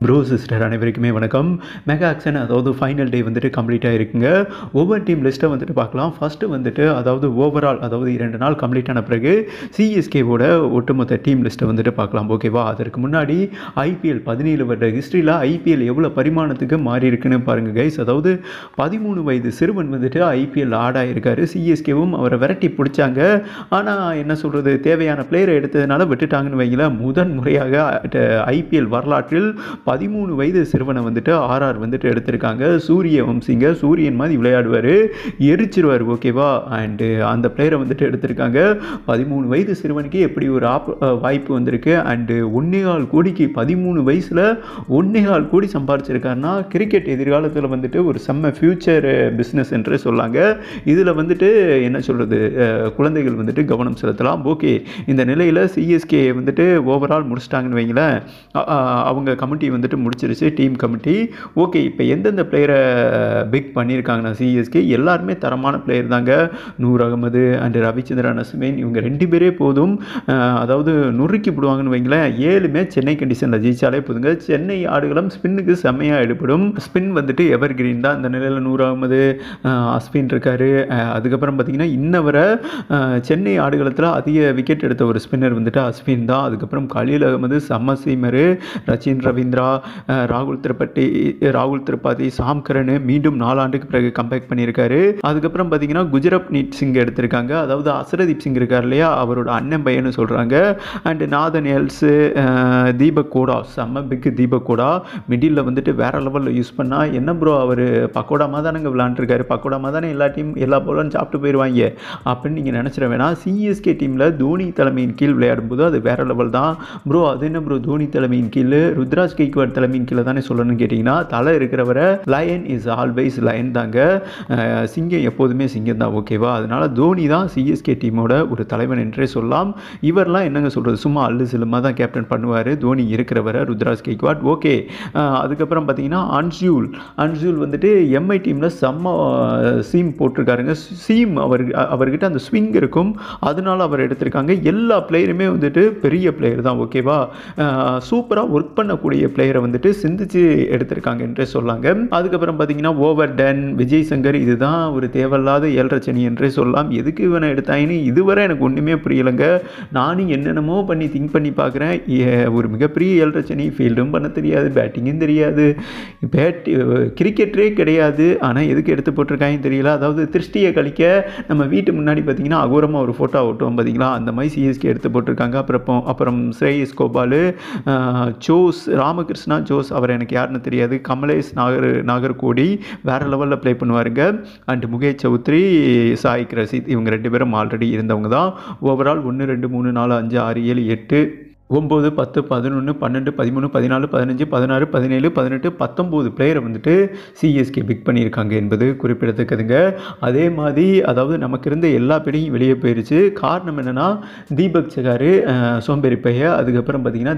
Bro sister அனைவருக்குமே வணக்கம். Mega action அதாவது ஃபைனல் டே வந்துட்டு கம்ப்ளீட் ஆகிருக்குங்க. ஒவ்வொரு டீம் லிஸ்ட்டை வந்துட்டு பார்க்கலாம். ஃபஸ்ட்டு வந்துட்டு அதாவது ஓவரால் அதாவது 2 நாள் கம்ப்ளீட் ஆன பிறகு சிஎஸ்கேவோட ஒட்டுமொத்த டீம் லிஸ்ட்டை வந்துட்டு பார்க்கலாம். ஓகேவா? அதற்கு முன்னாடி ஐபிஎல் 17 வருட ஹிஸ்ட்ரியில் ஐபிஎல் எவ்வளோ பரிமாணத்துக்கு மாறி இருக்குன்னு பாருங்கள் கைஸ். அதாவது 13 வயது சிறுவன் வந்துட்டு ஐபிஎல் ஆடாயிருக்காரு. சிஎஸ்கேவும் அவரை விரட்டி பிடிச்சாங்க. ஆனால் என்ன சொல்கிறது, தேவையான பிளேயரை எடுத்ததுனால விட்டுட்டாங்கன்னு வைங்களேன். முதன் முறையாக ஐபிஎல் வரலாற்றில் 13 வயது சிறுவனை வந்துட்டு ஆர்ஆர் வந்துட்டு எடுத்திருக்காங்க. சூரிய வம்சிங்க, சூரியன் மாதிரி விளையாடுவார், எரிச்சிருவார். ஓகேவா? அண்டு அந்த பிளேயரை வந்துட்டு எடுத்திருக்காங்க. 13 வயது சிறுவனுக்கு எப்படி ஒரு வாய்ப்பு வந்திருக்கு. அண்டு 1.25 கோடிக்கு 13 வயசில் 1.25 கோடி சம்பாதிச்சிருக்காருன்னா கிரிக்கெட் எதிர்காலத்தில் வந்துட்டு ஒரு செம்ம ஃபியூச்சர் பிஸ்னஸ் என்று சொல்லாங்க. இதில் வந்துட்டு என்ன சொல்கிறது, குழந்தைகள் வந்துட்டு கவனம் செலுத்தலாம். ஓகே, இந்த நிலையில் சிஎஸ்கே வந்துட்டு ஓவரால் முடிச்சிட்டாங்கன்னு வைங்களேன். அவங்க கமிட்டி வந்துட்டு முடிச்சிருச்சு, டீம் கமிட்டி. ஓகே, இப்போ எந்தெந்த பிளேயரை பிக் பண்ணியிருக்காங்கன்னா சிஎஸ்கே எல்லாருமே தரமான பிளேயர் தாங்க. நூர் அகமது அண்ட் ரவிச்சந்திரன் அஸ்வின் இவங்க 2 பேரே போதும். அதாவது நுறுக்கி போடுவாங்கன்னு வைங்களேன். 7 மேட்ச் சென்னை கண்டிஷனில் ஜெயிச்சாலே போதுங்க. சென்னை ஆடுகளம் ஸ்பின்னுக்கு செம்மையாக எடுப்படும். ஸ்பின் வந்துட்டு எவர் கிரீன் தான். இந்த நிலையில் நூர் அகமது, அஸ்வின் இருக்காரு. அதுக்கப்புறம் பார்த்தீங்கன்னா இன்னவரை சென்னை ஆடுகளத்தில் அதிக விக்கெட் எடுத்த ஒரு ஸ்பின்னர் வந்துட்டு அஸ்வின் தான். அதுக்கப்புறம் கலீல் அகமது, சம்மசீமரு, ரச்சின் ரவீந்திரா, ராகுல் திரிபாதி, சாம் கரன் மீண்டும் 4 ஆண்டுக்கு பிறகு கம்பேக் பண்ணியிருக்காரு. அதுக்கப்புறம் பார்த்தீங்கன்னா குஜராத் நீட் சிங் எடுத்திருக்காங்க. அதாவது அசரதீப் சிங் இருக்கார் இல்லையா, அவரோட அண்ணன் பையன்னு சொல்கிறாங்க. அண்ட் நாதன் எல்ஸ், தீபக் கோடா, செம்ம பிக் தீபக் கோடா மிடில் வந்துட்டு வேற லெவலில் யூஸ் பண்ணால் என்ன ப்ரோ அவர் பக்கோடாமா தானங்க விளாண்டுருக்காரு, பக்கோடாமா தானே எல்லா போலும் சாப்பிட்டு போயிடுவாங்க அப்படின்னு நீங்கள் நினச்சிட வேணாம். சிஎஸ்கே டீமில் தோனி தலைமையின் கீழ் விளையாடும்போது அது வேற லெவல் தான் ப்ரோ. அது என்ன ப்ரோ தோனி தலைமையின் கீழ், ருத்ராஜ் கைக்வாட் தலைமையின் கீழே தானே சொல்லணும்னு கேட்டிங்கன்னா, தலை இருக்கிறவரை லயன் இஸ் ஆல்வேஸ் லயன் தாங்க. சிங்கம் எப்போதுமே சிங்கம் தான். ஓகேவா? அதனால தோனி தான் சிஎஸ்கே டீமோட ஒரு தலைவன் என்றே சொல்லலாம். இவரெல்லாம் என்னங்க சொல்கிறது, சும்மா அல்லு சிலுமா தான் கேப்டன் பண்ணுவார் தோனி இருக்கிறவரை, ருத்ராஜ் கைக்வாட். ஓகே, அதுக்கப்புறம் பார்த்தீங்கன்னா அன்சூல் வந்துட்டு எம்ஐ டீமில் செம்ம சீம் போட்டிருக்காருங்க. சீம் அவர்கிட்ட அந்த ஸ்விங் இருக்கும், அதனால அவர் எடுத்திருக்காங்க. எல்லா பிளேயருமே வந்துட்டு பெரிய பிளேயர் தான். ஓகேவா? சூப்பராக ஒர்க் பண்ணக்கூடிய பிளேயரை வந்துட்டு சிந்திச்சு எடுத்திருக்காங்க என்றே சொல்லாங்க. அதுக்கப்புறம் பார்த்தீங்கன்னா ஓவர் டன், விஜய் சங்கர், இதுதான் ஒரு தேவையில்லாத 7.5 சனி என்றே சொல்லலாம். எதுக்கு இவனை எடுத்தாயின்னு இதுவரை எனக்கு ஒன்றுமே புரியலைங்க. நானும் என்னென்னமோ பண்ணி திங்க் பண்ணி பார்க்குறேன். ஒரு மிகப்பெரிய 7.5 சனி, ஃபீல்டும் பண்ண தெரியாது, பேட்டிங்கும் தெரியாது, கிரிக்கெட்டரே கிடையாது. ஆனால் எதுக்கு எடுத்து போட்டிருக்காங்கன்னு தெரியல. அதாவது திருஷ்டியை கழிக்க நம்ம வீட்டு முன்னாடி பார்த்தீங்கன்னா அகோரமாக ஒரு ஃபோட்டோ ஓட்டுவோம் பார்த்தீங்களா, அந்த மாதிரி சிஎஸ்கே எடுத்து போட்டிருக்காங்க. அப்புறம் ஸ்ரேயஸ் கோபால், ஜோஸ் ராமகிருஷ்ணா, ஜோஸ் அவர் எனக்கு யாருன்னு தெரியாது, கமலேஷ் நாகர்கோடி வேறு லெவலில் ப்ளே பண்ணுவாருங்க. அண்ட் முகேஷ் சௌத்ரி, சாய் ரசித் இவங்க 2 பேரும் ஆல்ரெடி இருந்தவங்க தான். ஓவரால் 1 2 3 4 5 6 7 8 9 10 11 12 13 14 15 16 17 18 19 பிளேயரை வந்துட்டு சிஎஸ்கே பிக் பண்ணியிருக்காங்க என்பது குறிப்பிடத்தக்கதுங்க. அதே மாதிரி அதாவது நமக்கு இருந்த எல்லா பேரையும் வெளியே போயிருச்சு. காரணம் என்னென்னா தீபக் சகார், சோம்பேறி பைய, அதுக்கப்புறம் பார்த்தீங்கன்னா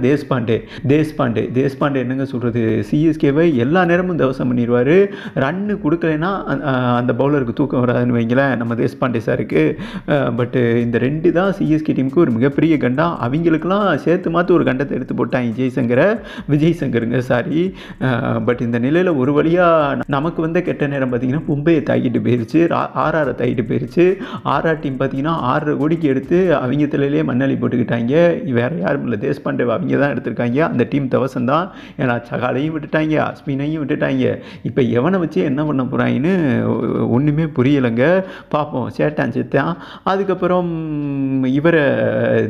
தேஷ்பாண்டே என்னங்க சொல்கிறது, சிஎஸ்கேவை எல்லா நேரமும் தவசம் பண்ணிடுவார். ரன்னு கொடுக்கலைன்னா அந்த பவுலருக்கு தூக்கம் வராதுன்னு வைங்களேன் நம்ம தேஷ்பாண்டே சாருக்கு. பட்டு இந்த 2 தான் சிஎஸ்கே டீமுக்கு ஒரு மிகப்பெரிய கண்டா. அவங்களுக்கெல்லாம் சேர்த்து மாற்று ஒரு கண்டத்தை எடுத்து போட்டாங்க விஜய் சங்கருங்க, சாரி. பட் இந்த நிலையில் ஒரு வழியாக நமக்கு வந்த கெட்ட நேரம் பார்த்தீங்கன்னா மும்பையை தாக்கிட்டு போயிருச்சு, ஆர்ஆரை தாக்கிட்டு போயிருச்சு. ஆர்ஆர் டீம் பார்த்தீங்கன்னா 6.5 கோடிக்கு எடுத்து அவங்க தலையிலே மண்ணள்ளி போட்டுக்கிட்டாங்க. வேறு யாரும் இல்லை, தேஷ்பாண்டே அவங்க தான் எடுத்திருக்காங்க. அந்த டீம் தவசம் தான். ஏன்னா சகாலையும் விட்டுட்டாங்க, அஸ்வினையும் விட்டுட்டாங்க. இப்போ எவனை வச்சு என்ன பண்ண போகிறாங்கன்னு ஒன்றுமே புரியலைங்க. பார்ப்போம், சேட்டான். அதுக்கப்புறம் இவரை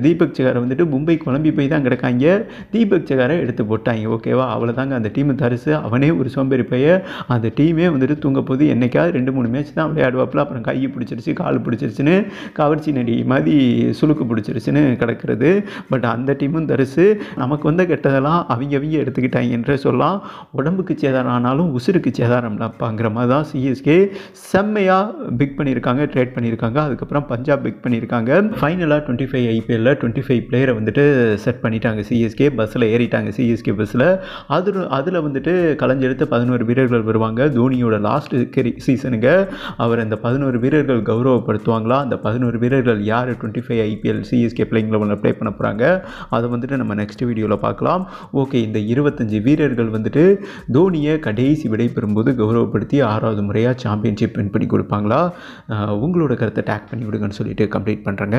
தீபக் சகாரை வந்துட்டு மும்பை குழம்பி போய் தான் கிடக்காங்க. தீபக் சகாரை எடுத்து போட்டாங்க. ஓகேவா? அவ்வளோதாங்க, அந்த டீமு தரிசு. அவனே ஒரு சோம்பேறி பைய, அந்த டீமே வந்துட்டு தூங்க போது. என்னைக்காவது 2-3 மேட்ச் தான் விளையாடுவாப்பில், அப்புறம் கை பிடிச்சிருச்சு, கால் பிடிச்சிருச்சுன்னு, கவர்ச்சி நடி மாதிரி சுளுக்கு பிடிச்சிருச்சுன்னு கிடக்கிறது. பட் அந்த டீமும் தரிசு. நமக்கு வந்த கெட்டதெல்லாம் அவங்க எடுத்துக்கிட்டாங்க என்றே சொல்லலாம். உடம்புக்கு சேதாரம் ஆனாலும் உசுருக்கு சேதாரம் இல்லைப்பாங்கிற மாதிரி தான் சிஎஸ்கே செம்மையாக பிக் பண்ணியிருக்காங்க, ட்ரேட் பண்ணியிருக்காங்க. அதுக்கப்புறம் பஞ்சாப் பிக் பண்ணியிருக்காங்க. ஃபைனலாக 25 ஐபிஎல்லில் 25 பிளேயரை வந்துட்டு செட் பண்ணிட்டாங்க சிஎஸ்கே. பஸ்ஸில் ஏறிட்டாங்க சிஎஸ்கே பஸ்ஸில். அதில் வந்துட்டு கலைஞ்செடுத்த 11 வீரர்கள் வருவாங்க. தோனியோட லாஸ்ட் சீசனுங்க. அவர் அந்த 11 வீரர்கள் கௌரவப்படுத்துவாங்களா? அந்த 11 வீரர்கள் யார் 25 ஐபிஎல் சிஎஸ்கே பிளேயிங் 11 ப்ளே பண்ண போகிறாங்க, அதை வந்துட்டு நம்ம நெக்ஸ்ட் வீடியோவில் பார்க்கலாம். ஓகே, இந்த 25 வீரர்கள் வந்துட்டு தோனியை கடைசி விடை பெறும்போது கௌரவப்படுத்தி 6வது முறையாக சாம்பியன்ஷிப் வின் பண்ணி கொடுப்பாங்களா? உங்களோட கருத்தை டேக் பண்ணி விடுங்கன்னு சொல்லிட்டு கம்ப்ளீட் பண்ணுறேங்க.